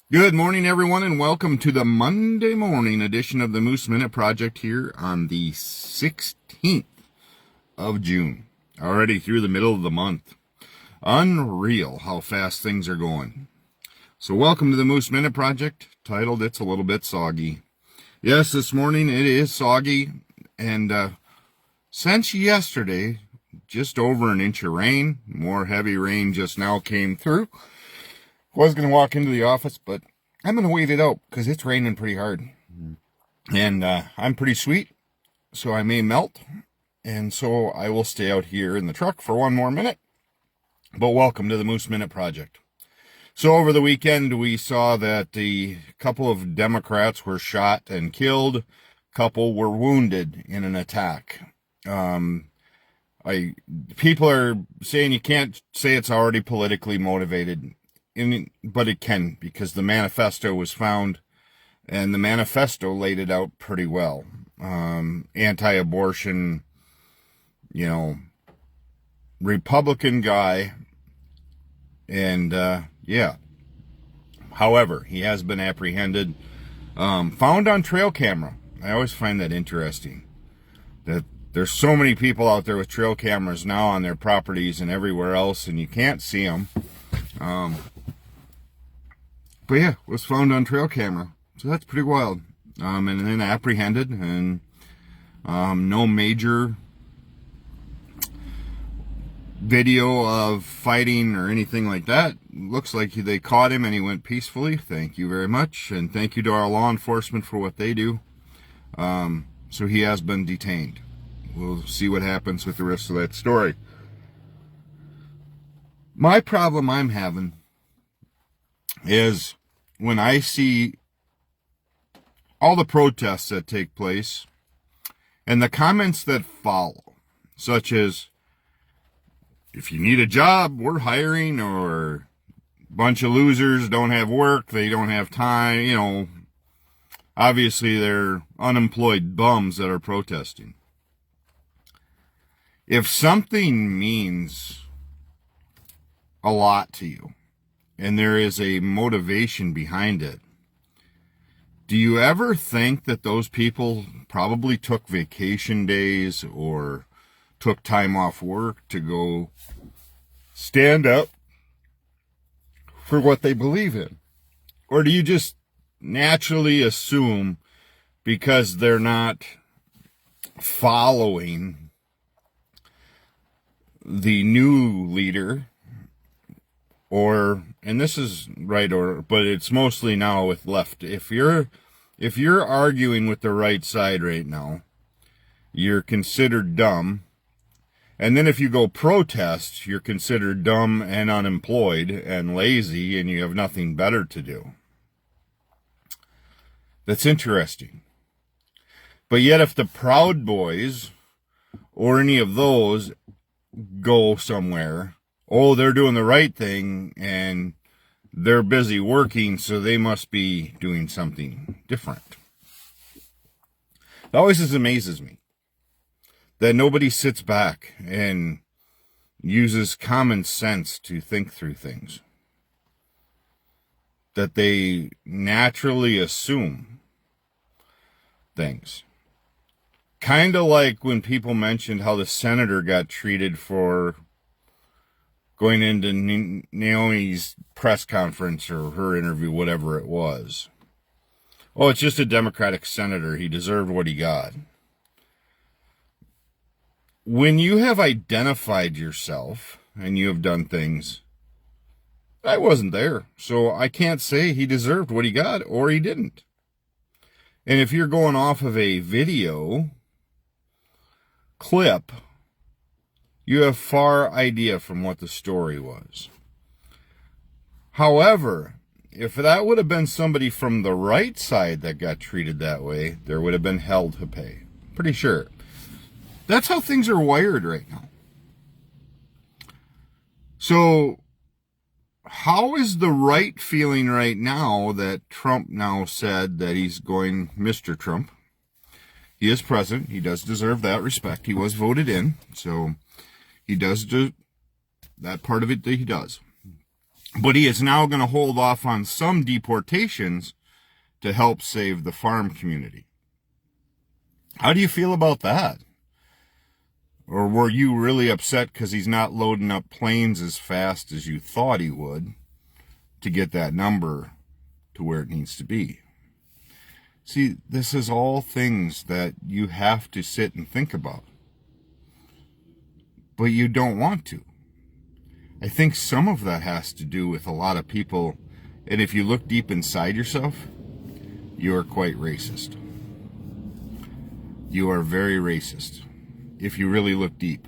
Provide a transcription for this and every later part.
Good morning, everyone, and welcome to the Monday morning edition of the Moose Minute Project here on the 16th of June. Already through the middle of the month. Unreal how fast things are going. So welcome to the Moose Minute Project, titled It's a Little Bit Soggy. Yes, this morning it is soggy, and since yesterday, just over an inch of rain. More heavy rain just now came through. Was going to walk into the office, but I'm going to wait it out because it's raining pretty hard. And I'm pretty sweet, so I may melt. And so I will stay out here in the truck for one more minute. But welcome to the Moose Minute Project. So over the weekend, we saw that a couple of Democrats were shot and killed. A couple were wounded in an attack. People are saying you can't say it's already politically motivated. But it can, because the manifesto was found, and the manifesto laid it out pretty well. Anti-abortion, Republican guy, and yeah. However, he has been apprehended, found on trail camera. I always find that interesting, that there's so many people out there with trail cameras now on their properties and everywhere else, and you can't see them. But yeah, was found on trail camera. So that's pretty wild. And then apprehended, and no major video of fighting or anything like that. Looks like they caught him and he went peacefully. Thank you very much. And thank you to our law enforcement for what they do. So he has been detained. We'll see what happens with the rest of that story. My problem I'm having is when I see all the protests that take place and the comments that follow, such as, if you need a job, we're hiring, or a bunch of losers don't have work, they don't have time, obviously they're unemployed bums that are protesting. If something means a lot to you, and there is a motivation behind it, do you ever think that those people probably took vacation days or took time off work to go stand up for what they believe in? Or do you just naturally assume, because they're not following the new leader, and this is right order, but it's mostly now with left. If you're arguing with the right side right now, you're considered dumb. And then if you go protest, you're considered dumb and unemployed and lazy, and you have nothing better to do. That's interesting. But yet if the Proud Boys or any of those go somewhere, they're doing the right thing, and they're busy working, so they must be doing something different. It always amazes me that nobody sits back and uses common sense to think through things. That they naturally assume things. Kind of like when people mentioned how the senator got treated for going into Naomi's press conference or her interview, whatever it was. Oh, it's just a Democratic senator. He deserved what he got. When you have identified yourself and you have done things, I wasn't there, so I can't say he deserved what he got or he didn't. And if you're going off of a video clip, you have far idea from what the story was. However, if that would have been somebody from the right side that got treated that way, there would have been hell to pay. Pretty sure. That's how things are wired right now. So, how is the right feeling right now that Trump now said that he's going, Mr. Trump? He is president. He does deserve that respect. He was voted in, so he does do that part of it that he does. But he is now going to hold off on some deportations to help save the farm community. How do you feel about that? Or were you really upset because he's not loading up planes as fast as you thought he would to get that number to where it needs to be? See, this is all things that you have to sit and think about. But you don't want to. I think some of that has to do with a lot of people, and if you look deep inside yourself, you are quite racist. You are very racist. If you really look deep.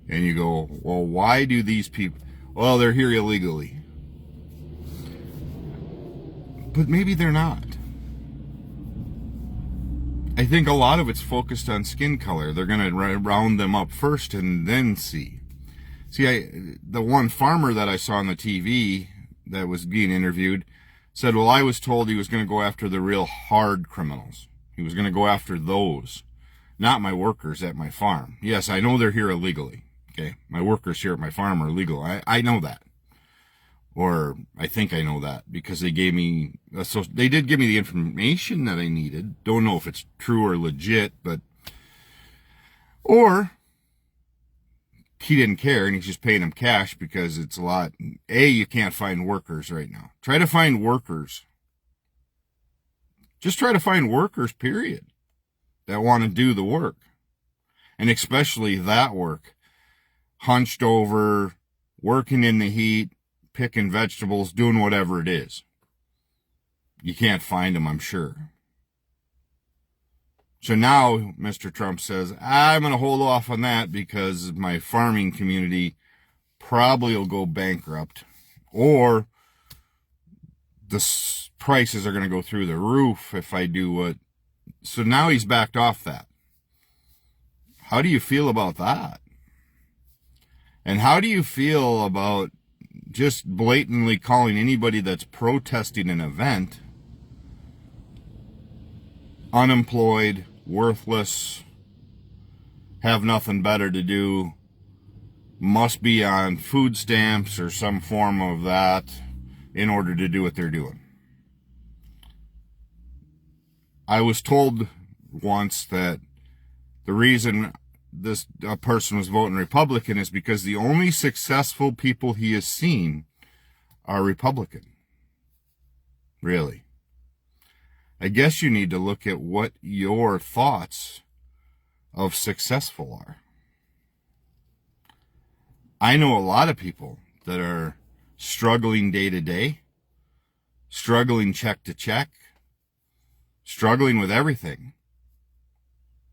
And you go, well, why do these people... Well, they're here illegally. But maybe they're not. I think a lot of it's focused on skin color. They're going to round them up first and then see. See, the one farmer that I saw on the TV that was being interviewed said, well, I was told he was going to go after the real hard criminals. He was going to go after those, not my workers at my farm. Yes, I know they're here illegally. Okay, my workers here at my farm are legal. I know that. Or I think I know that because they gave me, so they did give me the information that I needed. Don't know if it's true or legit, but, or he didn't care and he's just paying them cash because it's a lot. You can't find workers right now. Try to find workers. Just try to find workers, period, that want to do the work. And especially that work. Hunched over, working in the heat, picking vegetables, doing whatever it is. You can't find them, I'm sure. So now Mr. Trump says, I'm going to hold off on that because my farming community probably will go bankrupt, or the prices are going to go through the roof if I do what. So now he's backed off that. How do you feel about that? And how do you feel about just blatantly calling anybody that's protesting an event unemployed, worthless, have nothing better to do, must be on food stamps or some form of that in order to do what they're doing? I was told once that the reason a person was voting Republican is because the only successful people he has seen are Republican. Really? I guess you need to look at what your thoughts of successful are. I know a lot of people that are struggling day to day, struggling check to check, struggling with everything,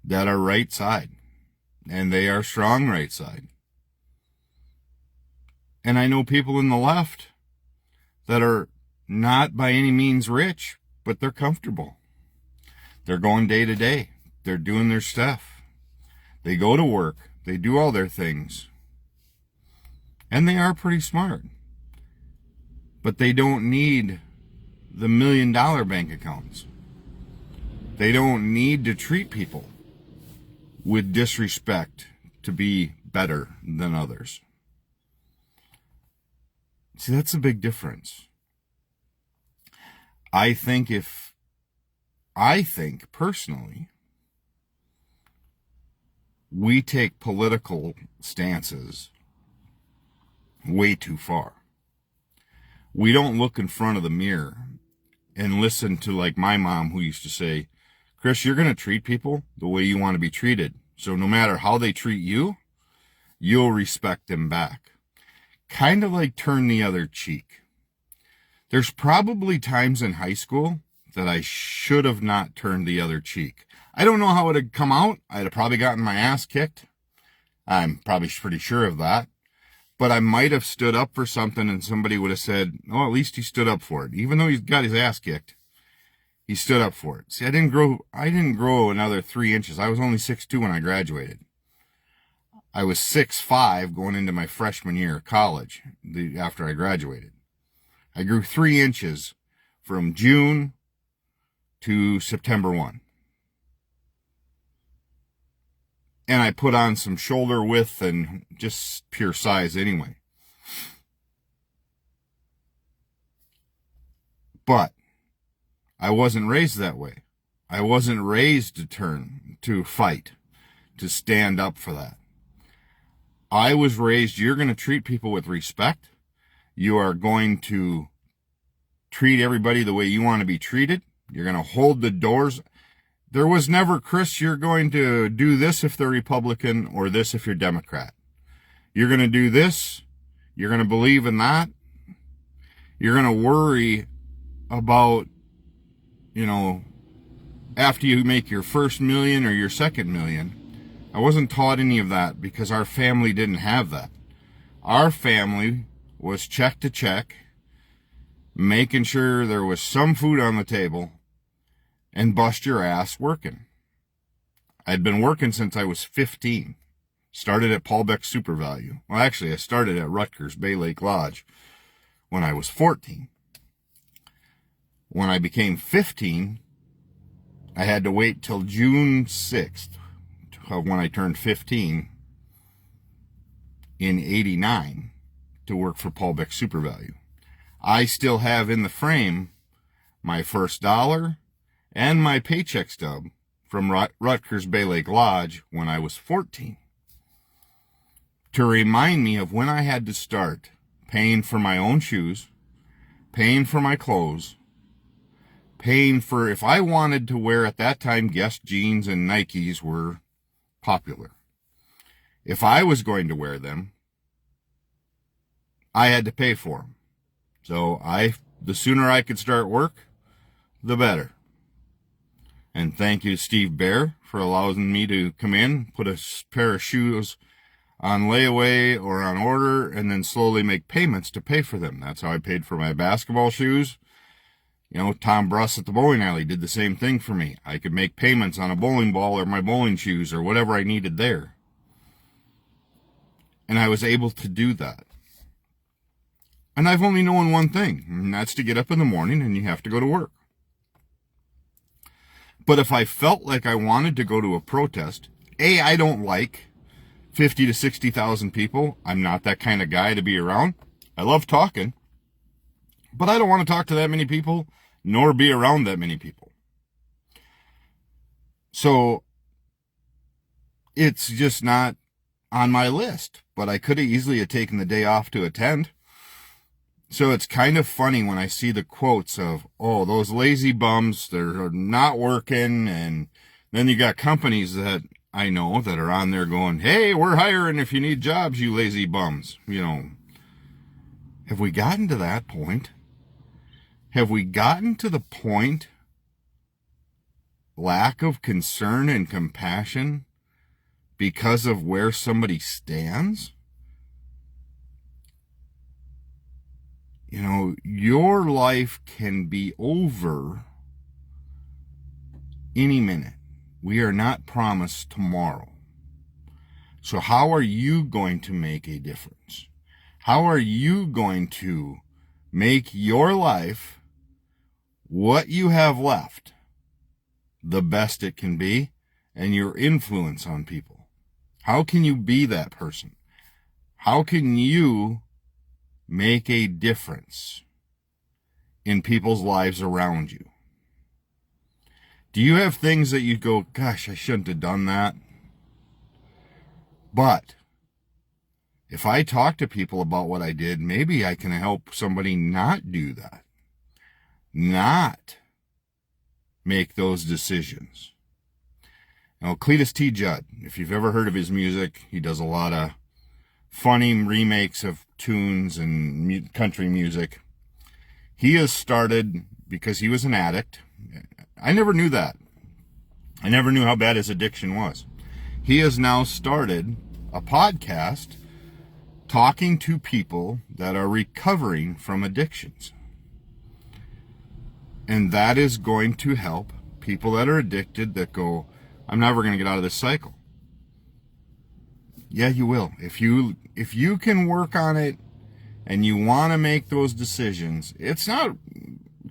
that are right side. And they are strong right side. And I know people in the left that are not by any means rich, but they're comfortable. They're going day to day. They're doing their stuff. They go to work. They do all their things. And they are pretty smart. But they don't need the $1 million bank accounts. They don't need to treat people with disrespect to be better than others. See, that's a big difference. I think personally, we take political stances way too far. We don't look in front of the mirror and listen to, like my mom, who used to say, Chris, you're going to treat people the way you want to be treated. So no matter how they treat you, you'll respect them back. Kind of like turn the other cheek. There's probably times in high school that I should have not turned the other cheek. I don't know how it had come out. I'd have probably gotten my ass kicked. I'm probably pretty sure of that. But I might have stood up for something and somebody would have said, oh, at least he stood up for it. Even though he's got his ass kicked, he stood up for it. See, I didn't grow another 3 inches. I was only 6'2" when I graduated. I was 6'5" going into my freshman year of college after I graduated. I grew 3 inches from June to September 1. And I put on some shoulder width and just pure size anyway. But I wasn't raised that way. I wasn't raised to fight, to stand up for that. I was raised, you're going to treat people with respect. You are going to treat everybody the way you want to be treated. You're going to hold the doors. There was never, Chris, you're going to do this if they're Republican or this if you're Democrat. You're going to do this. You're going to believe in that. You're going to worry about, after you make your first million or your second million. I wasn't taught any of that because our family didn't have that. Our family was check to check, making sure there was some food on the table, and bust your ass working. I'd been working since I was 15. Started at Paul Beck Super Value. Well, actually, I started at Rutgers Bay Lake Lodge when I was 14. When I became 15, I had to wait till June 6th when I turned 15 in 89 to work for Paul Beck Super Value. I still have in the frame my first dollar and my paycheck stub from Rutgers Bay Lake Lodge when I was 14 to remind me of when I had to start paying for my own shoes, paying for my clothes, paying for, if I wanted to wear at that time, Guess jeans and Nikes were popular. If I was going to wear them, I had to pay for them. So the sooner I could start work, the better. And thank you to Steve Bear for allowing me to come in, put a pair of shoes on layaway or on order, and then slowly make payments to pay for them. That's how I paid for my basketball shoes. Tom Bruss at the bowling alley did the same thing for me. I could make payments on a bowling ball or my bowling shoes or whatever I needed there. And I was able to do that. And I've only known one thing, and that's to get up in the morning and you have to go to work. But if I felt like I wanted to go to a protest, I don't like 50 to 60,000 people. I'm not that kind of guy to be around. I love talking, but I don't want to talk to that many people, nor be around that many people. So it's just not on my list, but I could have easily have taken the day off to attend. So it's kind of funny when I see the quotes of, oh, those lazy bums, they're not working. And then you got companies that I know that are on there going, hey, we're hiring if you need jobs, you lazy bums. Have we gotten to that point? Have we gotten to the point, lack of concern and compassion because of where somebody stands? Your life can be over any minute. We are not promised tomorrow. So how are you going to make a difference? How are you going to make your life, what you have left, the best it can be, and your influence on people? How can you be that person? How can you make a difference in people's lives around you? Do you have things that you go, gosh, I shouldn't have done that? But if I talk to people about what I did, maybe I can help somebody not do that, not make those decisions. Cletus T. Judd, if you've ever heard of his music, he does a lot of funny remakes of tunes and country music. He has started, because he was an addict. I never knew that. I never knew how bad his addiction was. He has now started a podcast talking to people that are recovering from addictions. And that is going to help people that are addicted that go, I'm never going to get out of this cycle. Yeah, you will. If you can work on it and you want to make those decisions, it's not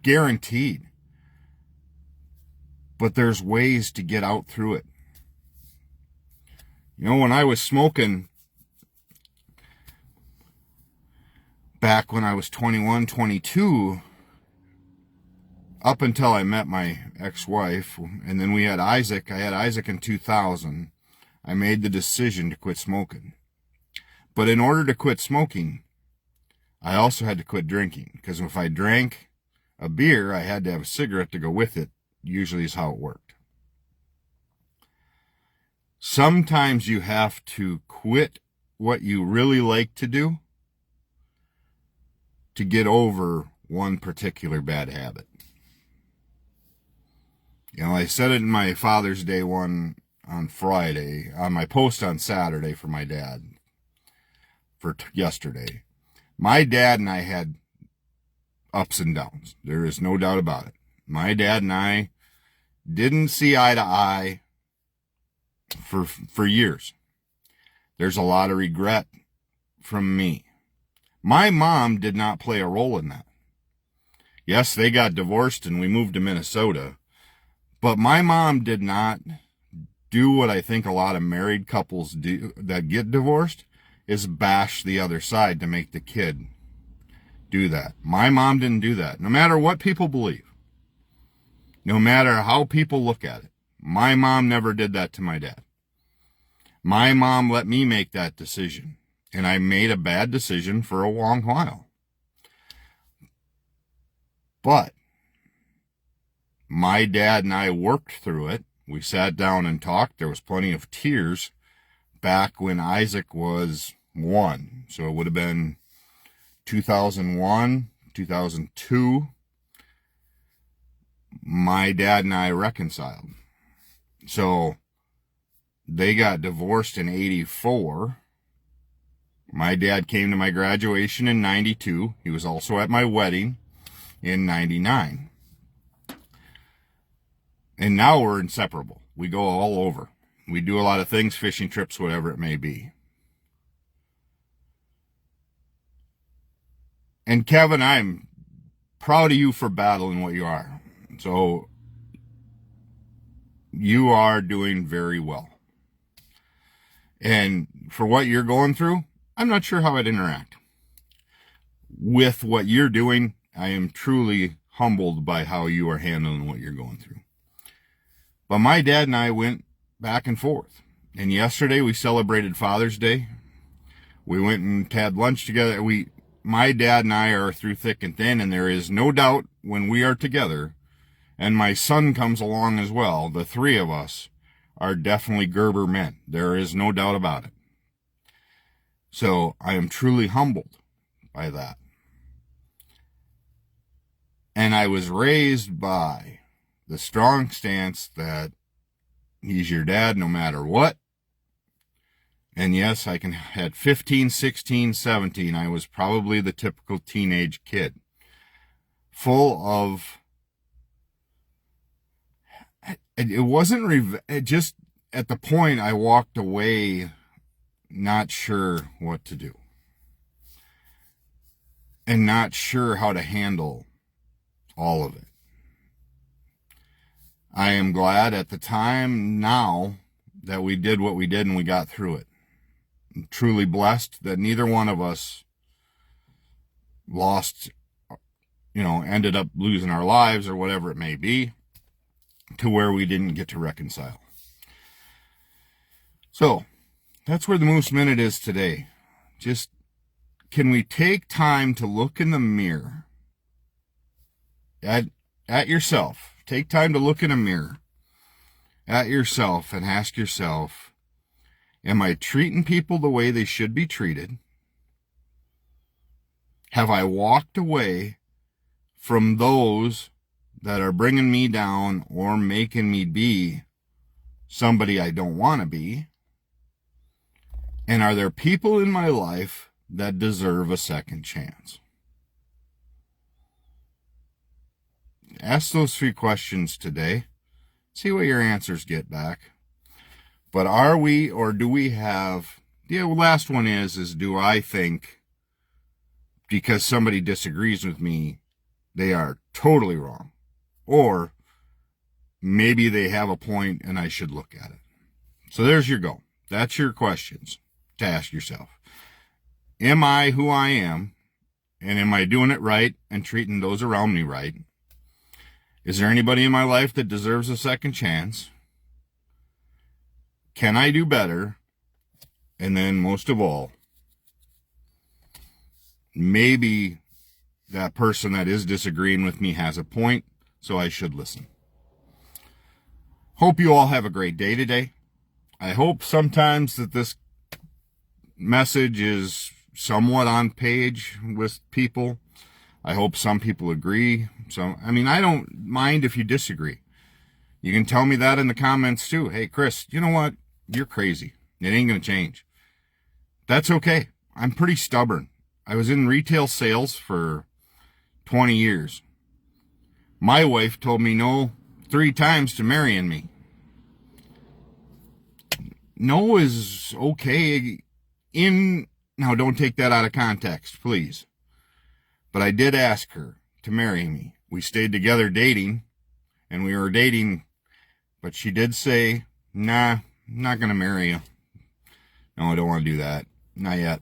guaranteed. But there's ways to get out through it. When I was smoking back when I was 21, 22, up until I met my ex-wife, and then we had Isaac. I had Isaac in 2000. I made the decision to quit smoking. But in order to quit smoking, I also had to quit drinking, because if I drank a beer, I had to have a cigarette to go with it. Usually is how it worked. Sometimes you have to quit what you really like to do to get over one particular bad habit. You know, I said it in my Father's Day one on Friday, on my post on Saturday for my dad, for yesterday. My dad and I had ups and downs. There is no doubt about it. My dad and I didn't see eye to eye for years. There's a lot of regret from me. My mom did not play a role in that. Yes, they got divorced and we moved to Minnesota, but my mom did not do what I think a lot of married couples do that get divorced, is bash the other side to make the kid do that. My mom didn't do that. No matter what people believe, no matter how people look at it, my mom never did that to my dad. My mom let me make that decision, and I made a bad decision for a long while. But my dad and I worked through it. We sat down and talked. There was plenty of tears back when Isaac was 1. So it would have been 2001, 2002. My dad and I reconciled. So they got divorced in 84. My dad came to my graduation in 92. He was also at my wedding in 99. And now we're inseparable. We go all over. We do a lot of things, fishing trips, whatever it may be. And Kevin, I'm proud of you for battling what you are. So you are doing very well. And for what you're going through, I'm not sure how I'd interact. With what you're doing, I am truly humbled by how you are handling what you're going through. But my dad and I went back and forth. And yesterday we celebrated Father's Day. We went and had lunch together. My dad and I are through thick and thin, and there is no doubt when we are together, and my son comes along as well, the three of us are definitely Gerber men. There is no doubt about it. So I am truly humbled by that. And I was raised by the strong stance that he's your dad no matter what. And yes, I had 15, 16, 17. I was probably the typical teenage kid. Full of, it wasn't, it just at the point I walked away not sure what to do. And not sure how to handle all of it. I am glad at the time now that we did what we did and we got through it. I'm truly blessed that neither one of us lost, ended up losing our lives or whatever it may be, to where we didn't get to reconcile. So that's where the Moose Minute is today. Just, can we take time to look in the mirror at yourself? Take time to look in a mirror at yourself and ask yourself, am I treating people the way they should be treated? Have I walked away from those that are bringing me down or making me be somebody I don't want to be? And are there people in my life that deserve a second chance? Ask those 3 questions today. See what your answers get back. But are we, or do we have, the last one is do I think because somebody disagrees with me, they are totally wrong? Or maybe they have a point and I should look at it. So there's your go. That's your questions to ask yourself. Am I who I am? And am I doing it right and treating those around me right? Is there anybody in my life that deserves a second chance? Can I do better? And then most of all, maybe that person that is disagreeing with me has a point, so I should listen. Hope you all have a great day today. I hope sometimes that this message is somewhat on page with people. I hope some people agree. So, I don't mind if you disagree. You can tell me that in the comments too. Hey, Chris, you know what? You're crazy. It ain't going to change. That's okay. I'm pretty stubborn. I was in retail sales for 20 years. My wife told me no 3 times to marrying me. No is okay. Now don't take that out of context, please. But I did ask her to marry me. We stayed together dating, and we were dating, but she did say, nah, I'm not going to marry you. No, I don't want to do that. Not yet.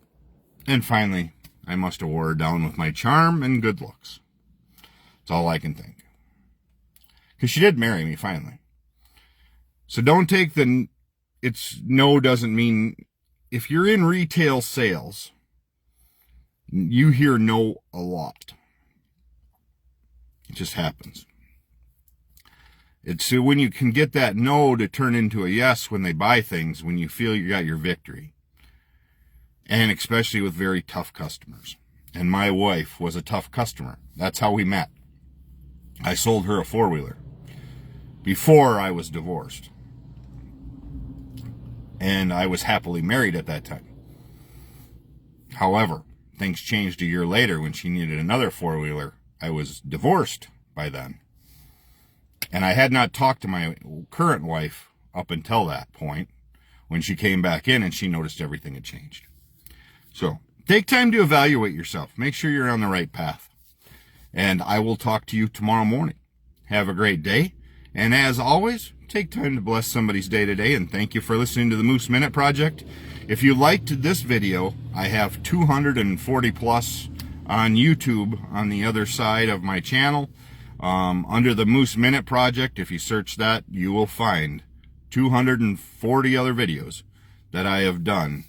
And finally, I must have wore her down with my charm and good looks. That's all I can think. Because she did marry me finally. So don't take it's no doesn't mean, if you're in retail sales, you hear no a lot. It just happens. It's when you can get that no to turn into a yes when they buy things, when you feel you got your victory. And especially with very tough customers. And my wife was a tough customer. That's how we met. I sold her a 4-wheeler before I was divorced. And I was happily married at that time. However, things changed a year later when she needed another 4-wheeler. I was divorced by then. And I had not talked to my current wife up until that point, when she came back in and she noticed everything had changed. So take time to evaluate yourself. Make sure you're on the right path. And I will talk to you tomorrow morning. Have a great day. And as always, take time to bless somebody's day today. And thank you for listening to the Moose Minute Project. If you liked this video, I have 240 plus on YouTube on the other side of my channel. Under the Moose Minute Project, if you search that, you will find 240 other videos that I have done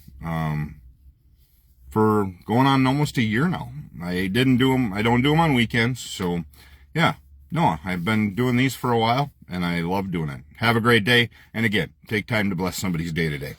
for going on almost a year now. I don't do them on weekends. So yeah, no, I've been doing these for a while and I love doing it. Have a great day. And again, take time to bless somebody's day today.